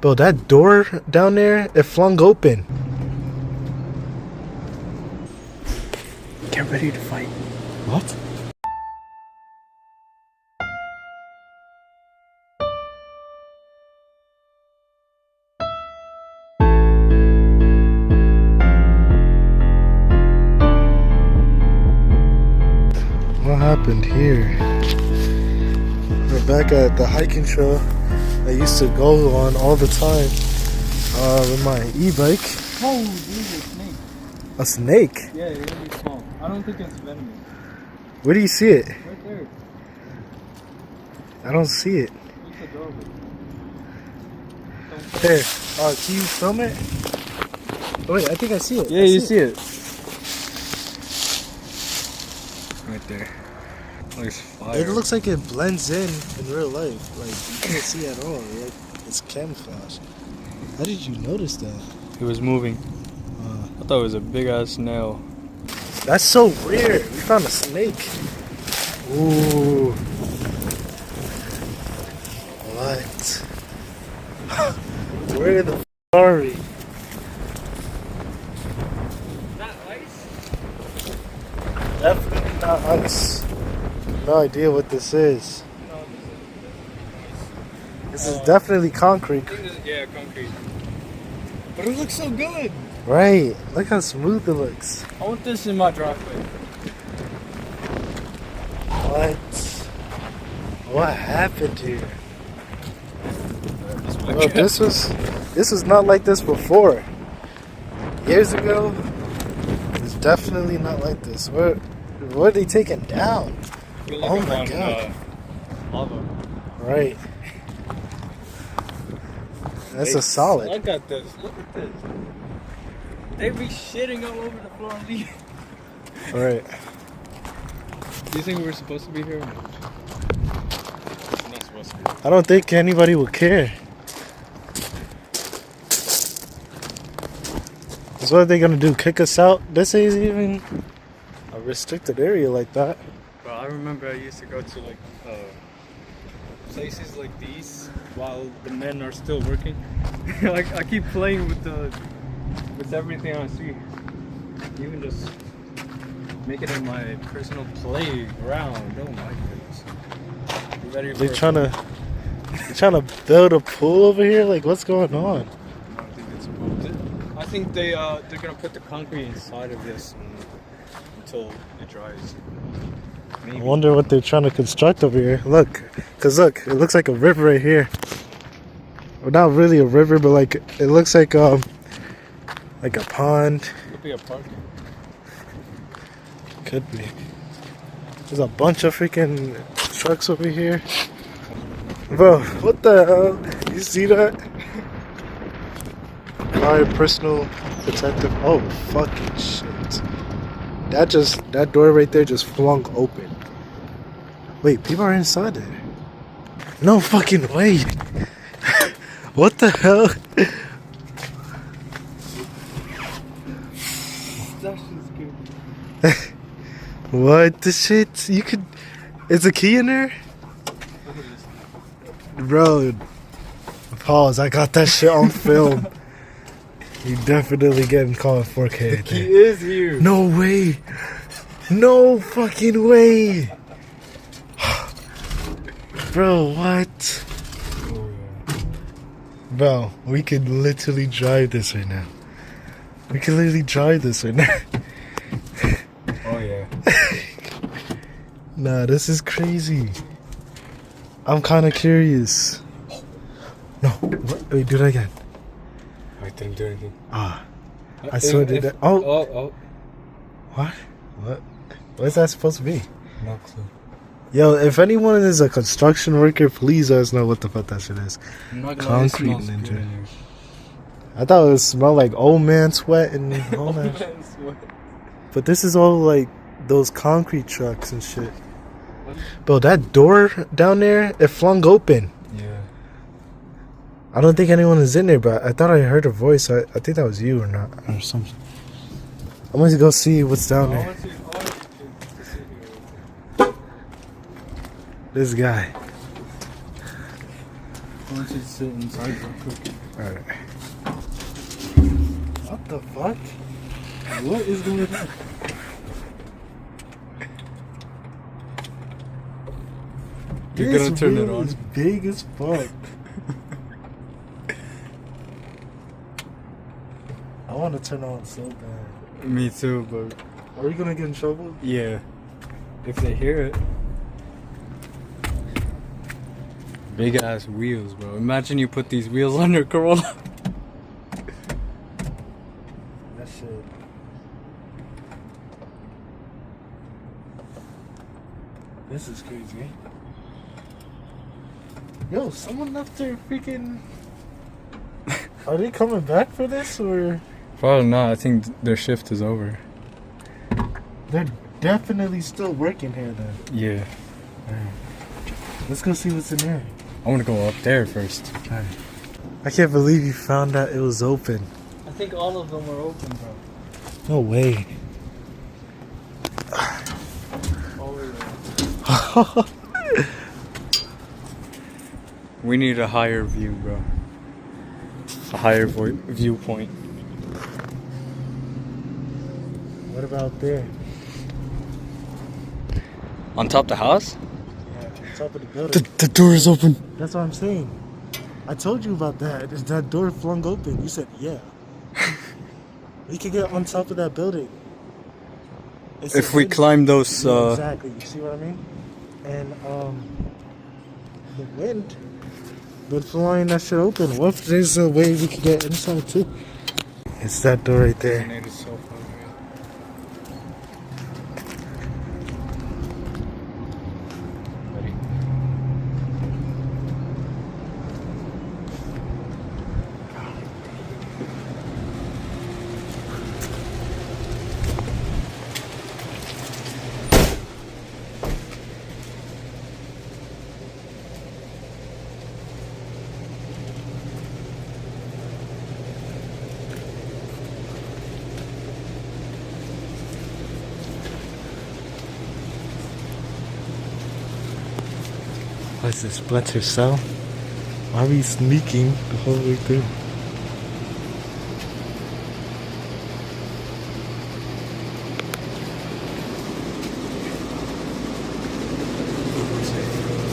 Bro, that door down there, it flung open. Get ready to fight. What? What happened here? We're back at the hiking trail I used to go on all the time with my e-bike. Oh, there's a snake. A snake? Yeah, it's really small. I don't think it's venomous. Where do you see it? Right there. I don't see it. It's adorable. There. Can you film it? Oh, wait, I think I see it. Yeah, you see it. Right there. Looks fire. It looks like it blends in real life. Like, you can't see at all. Like, it's camouflage. How did you notice that? It was moving. I thought it was a big ass snail. That's so weird. We found a snake. Ooh. What? Where the f are we? Not ice? Definitely not ice. No idea what this is. No, This is definitely concrete. yeah, concrete. But it looks so good. Right. Look how smooth it looks. I want this in my driveway. What? What happened here? Bro, this was not like this before. Years ago, it's definitely not like this. What are they taking down? Oh my god. Lava. Right. That's a solid. Look at this. Look at this. They be shitting all over the floor. Right. Do you think we're supposed to be here? We're not supposed to be. I don't think anybody will care. So what are they gonna do? Kick us out? This ain't even a restricted area like that. Bro, I remember I used to go to like places like these while the men are still working. Like I keep playing with everything I see. Even just make it in my personal playground. Oh my goodness. You ready They for trying to build a pool over here? Like, what's going on? I don't think it's supposed to. I think they're gonna put the concrete inside of this until it dries. Maybe. I wonder what they're trying to construct over here. Look, it looks like a river right here. Well, not really a river, but like it looks like a pond. Could be a park. Could be. There's a bunch of freaking trucks over here. Bro, what the hell? You see that? Fire personal protective. Oh, fucking shit. That door right there just flung open. Wait, people are inside there. No fucking way. What the hell? That's just good. What the shit? You could. Is a key in there? Bro, pause. I got that shit on film. You definitely getting caught 4K. The key is here. No way. No fucking way. Bro, what? Bro, we could literally drive this right now. We can literally drive this right now. Oh yeah. Nah, this is crazy. I'm kind of curious. No, what? Wait, do that again. I didn't do anything. I saw that. Oh. What? What's that supposed to be? No clue. Yo, if anyone is a construction worker, please let us know what the fuck that shit is. Concrete ninja. I thought it would smell like old man sweat and all that. But this is all like those concrete trucks and shit. Bro, that door down there, it flung open. Yeah. I don't think anyone is in there, but I thought I heard a voice. I think that was you or not, or something. I'm gonna go see what's down there. This guy. want you to sit inside real quick. Alright. What the fuck? What is going on? You're gonna turn it on? It's big as fuck. I want to turn it on so bad. Me too, but... Are we gonna get in trouble? Yeah. If they hear it. Big ass wheels, bro. Imagine you put these wheels on your Corolla. That shit. This is crazy. Yo, someone left their freaking... Are they coming back for this, or...? Probably not. I think their shift is over. They're definitely still working here, then. Yeah. Alright. Let's go see what's in there. I want to go up there first. Alright. I can't believe you found that it was open. I think all of them are open, bro. No way. We need a higher view, bro. A higher viewpoint. What about there? On top of the house? Yeah, on top of the building. The door is open. That's what I'm saying. I told you about that. Is that door flung open? You said, yeah. We could get on top of that building. It's If we climb those... Yeah, exactly. You see what I mean? And, the wind been flying that shit open. What if there's a way we could get inside, too? It's that door right there. What's this, Splinter Cell? Why are we sneaking the whole way through?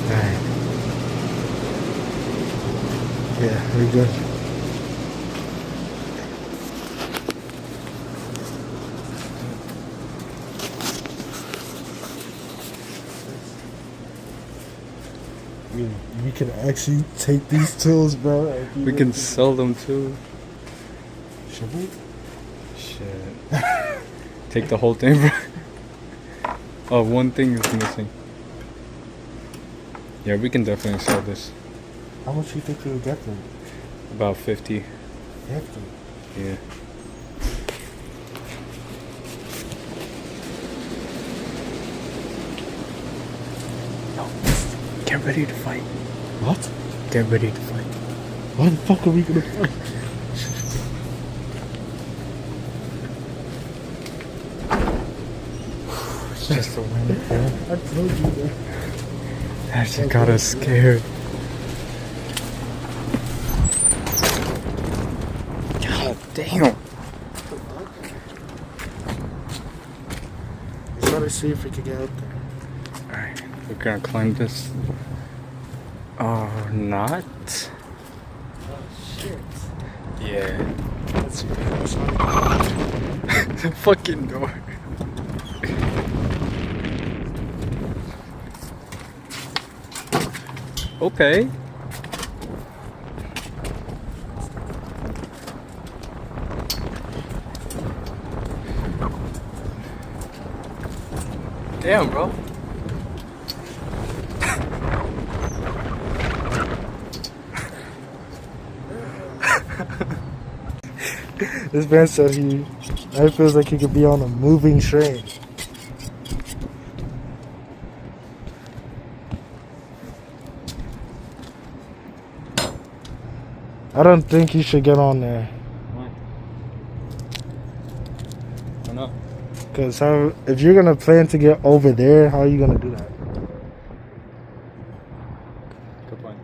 Alright. Yeah, we're good. We can actually take these tools, bro. We can sell them too. Should we? Shit. Take the whole thing, bro. Oh, one thing is missing. Yeah, we can definitely sell this. How much do you think we would get for it? About 50. 50? Yeah. Get ready to fight. What? Get ready to fight. Why the fuck are we gonna fight? It's just a wind, bro. I told you that. That shit got us scared. God damn. We gotta see if we can get out there. Alright, we're gonna climb this. Or not? Oh shit. Yeah. Let's see what's The fucking door. Okay. Damn, bro. This man said it feels like he could be on a moving train. I don't think you should get on there. Why? Why not? Because if you're going to plan to get over there, how are you going to do that? Good point.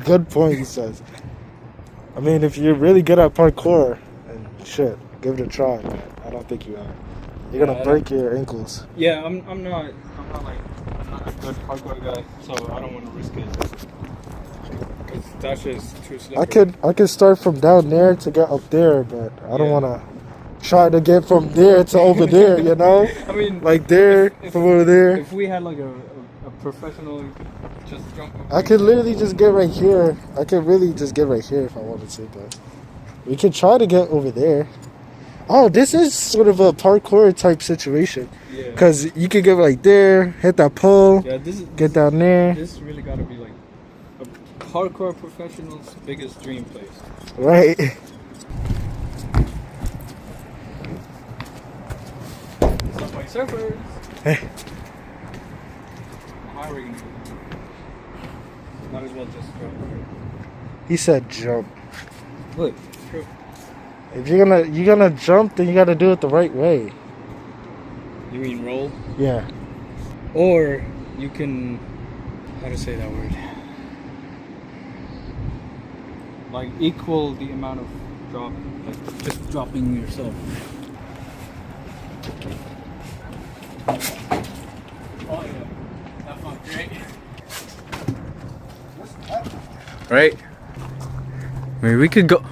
Good point, he says. I mean, if you're really good at parkour, and shit, give it a try, man. I don't think you are. You're gonna break your ankles. Yeah, I'm not a good parkour guy, so I don't want to risk it. Cause that's just too slippery. I could start from down there to get up there, but I don't want to try to get from there to over there, you know? I mean, like there, from over there. If we had like a professional just jump over I could literally just get right here. I could really just get right here if I wanted to, but we could try to get over there. Oh, this is sort of a parkour type situation. Yeah. Because you could get right there, hit that pole, get down there. This really got to be like a parkour professional's biggest dream place. Right. Subway Surfers. Hey. How are we going to do it? Might as well just jump. He said jump. Look, true. If you're gonna jump, then you gotta do it the right way. You mean roll? Yeah. Or you can, how to say that word? Like equal the amount of drop, like just dropping yourself. Oh yeah, that felt great. Right? I mean, we could go.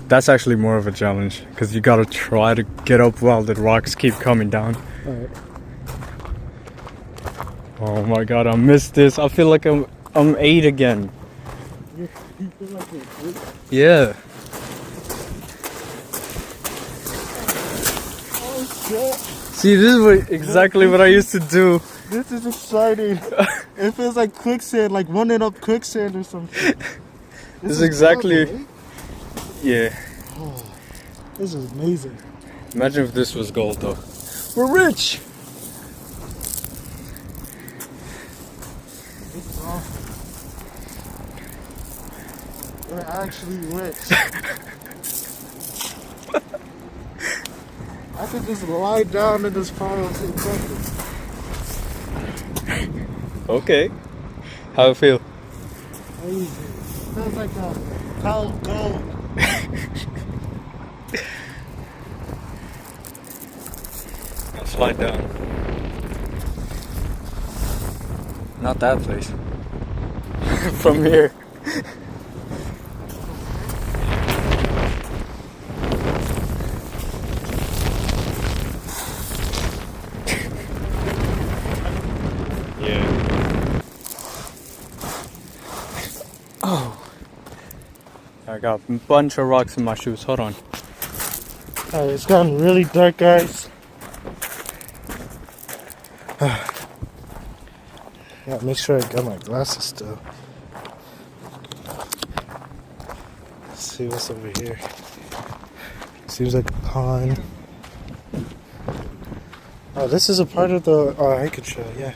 That's actually more of a challenge because you gotta try to get up while the rocks keep coming down. Alright. Oh my god, I missed this. I feel like I'm 8 again. You feel like you're good? Yeah. Oh shit. See, this is exactly what I used to do. This is exciting. It feels like quicksand, like running up quicksand or something. This is exactly. Powerful, right? Yeah. Oh, this is amazing. Imagine if this was gold, though. We're rich. It's awesome. We're actually rich. I could just lie down in this pile and say something. Okay. How it feel? Amazing. Feels like a pile of gold. I'll slide down. Not that place. From here. Yeah. Oh. I got a bunch of rocks in my shoes. Hold on. Alright, it's gotten really dark, guys. Yeah, make sure I got my glasses still. Let's see what's over here. Seems like a pond. Oh, this is a part of the hiking trail, yeah.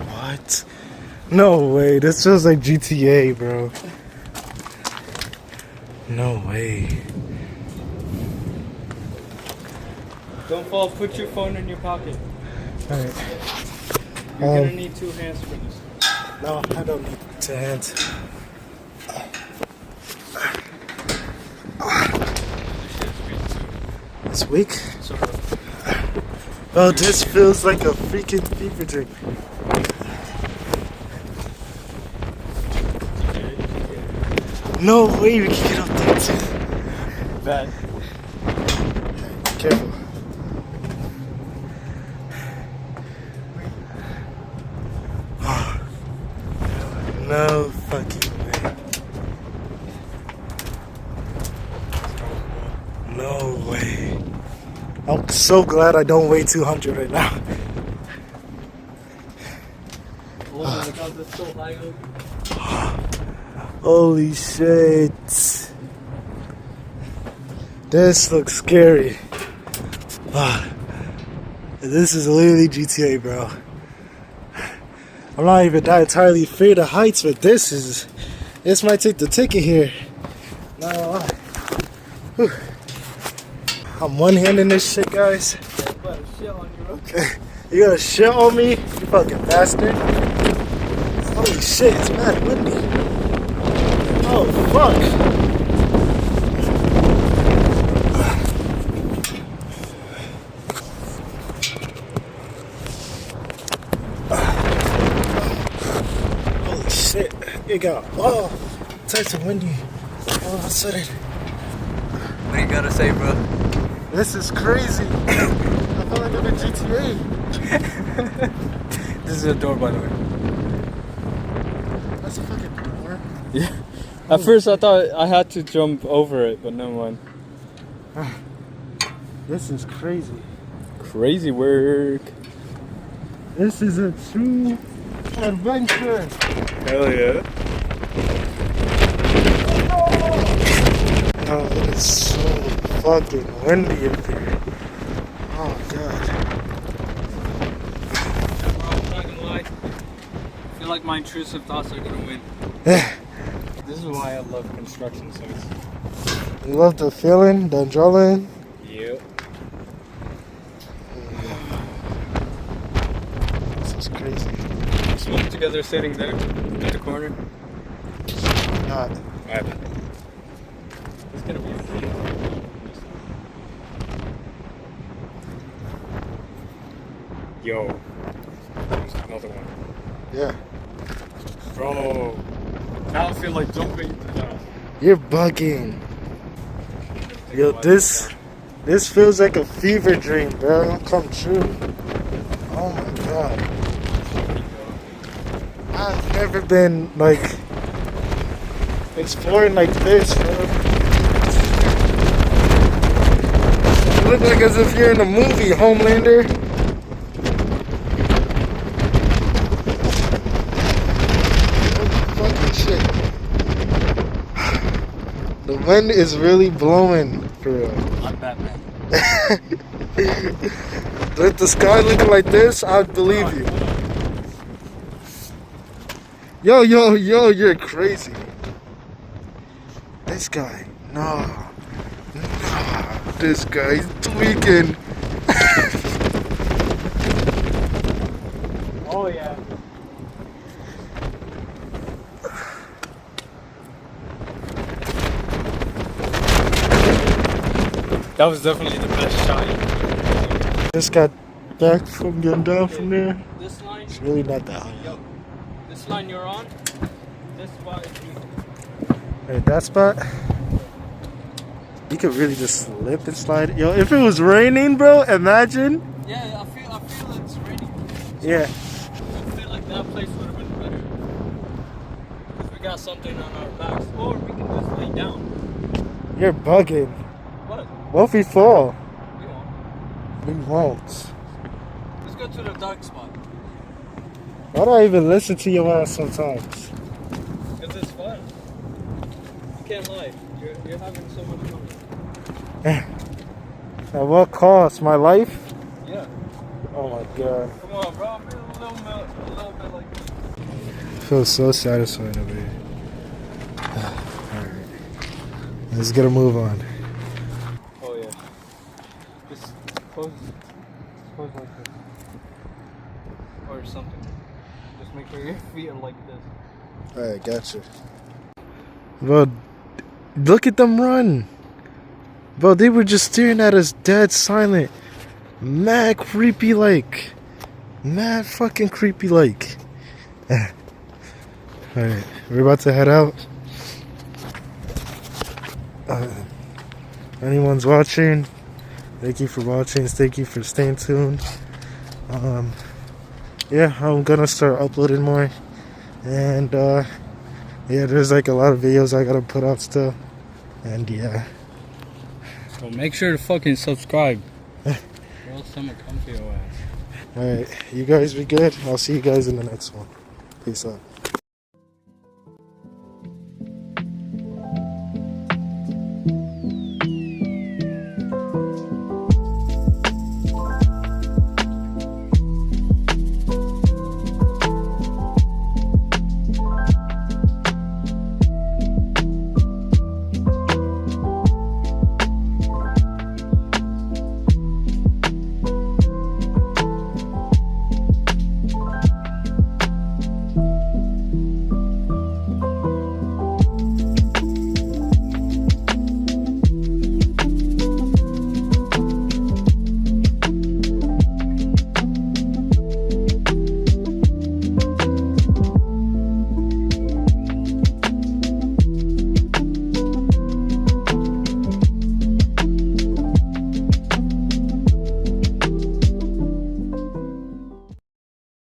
What? No way, this feels like GTA, bro. No way. Don't fall. Put your phone in your pocket. Alright. You're gonna need 2 hands for this. No, I don't need 2 hands. It's weak? Oh, this feels like a freaking fever dream. No way we can get up there too. Bad. Careful. No fucking way. No way. I'm so glad I don't weigh 200 right now. Oh my god, that's so high up. Holy shit. This looks scary. This is literally GTA, bro. I'm not even that entirely afraid of heights, but this might take the ticket here. Not gonna lie. Whew. I'm one-handing this shit, guys. Shit on you, Okay. You gonna shit on me? You fucking bastard. Holy shit, it's mad windy. Oh, fuck. Holy shit. It got all types of windy all of a sudden. What do you gotta say, bro? This is crazy. I feel like I'm in GTA. This is a door, by the way. That's a fucking door. Yeah. At first I thought I had to jump over it, but never mind. This is crazy. Crazy work. This is a true adventure. Hell yeah. Oh, it is so fucking windy up here. Oh god. Bro, I'm not gonna lie. I feel like my intrusive thoughts are gonna win. This is why I love construction sites. You love the feeling, the adrenaline. Yep. This is crazy. Smoke together sitting there in the corner. Not. Alright. It's gonna be free. Yo. There's another one. Yeah. Bro. Now I feel like jumping. You're bugging. Yo, this feels like a fever dream, bro. Come true. Oh my god. I've never been like exploring like this, bro. You look like as if you're in a movie, Homelander. Holy fucking shit. The wind is really blowing, for real. I'm Batman. With the sky looking like this, I'd believe you. Yo, you're crazy. This guy, nah, this guy's tweaking. Oh yeah. That was definitely the best shot. Just got back from getting down from there. This line, It's really not that high. yo, this line you're on, this spot is you. Hey, that spot, you could really just slip and slide. Yo, if it was raining, bro, imagine. Yeah, I feel it's raining. Yeah. I feel like that place would have been better. Because we got something on our backs. Or we can just lay down. You're bugging. What? What if we fall? We won't. We won't. Let's go to the dark spot. Why do I even listen to your ass sometimes? Because it's fun. You can't lie. You're having so much fun. At what cost? My life? Yeah. Oh my god. Come on, bro. I'm feeling a little bit like this. Feels so satisfying over here. Alright. Let's get a move on. Oh yeah. Just pose like this. Or something. Just make sure your feet are like this. Alright, gotcha. Bro, look at them run. Bro, they were just staring at us dead silent. Mad creepy like. Mad fucking creepy like. Alright, we're about to head out. Anyone's watching, thank you for watching. Thank you for staying tuned. Yeah, I'm gonna start uploading more. And yeah, there's like a lot of videos I gotta put out still. And yeah. So make sure to fucking subscribe. Or else someone come to your ass. Alright, you guys be good. I'll see you guys in the next one. Peace out.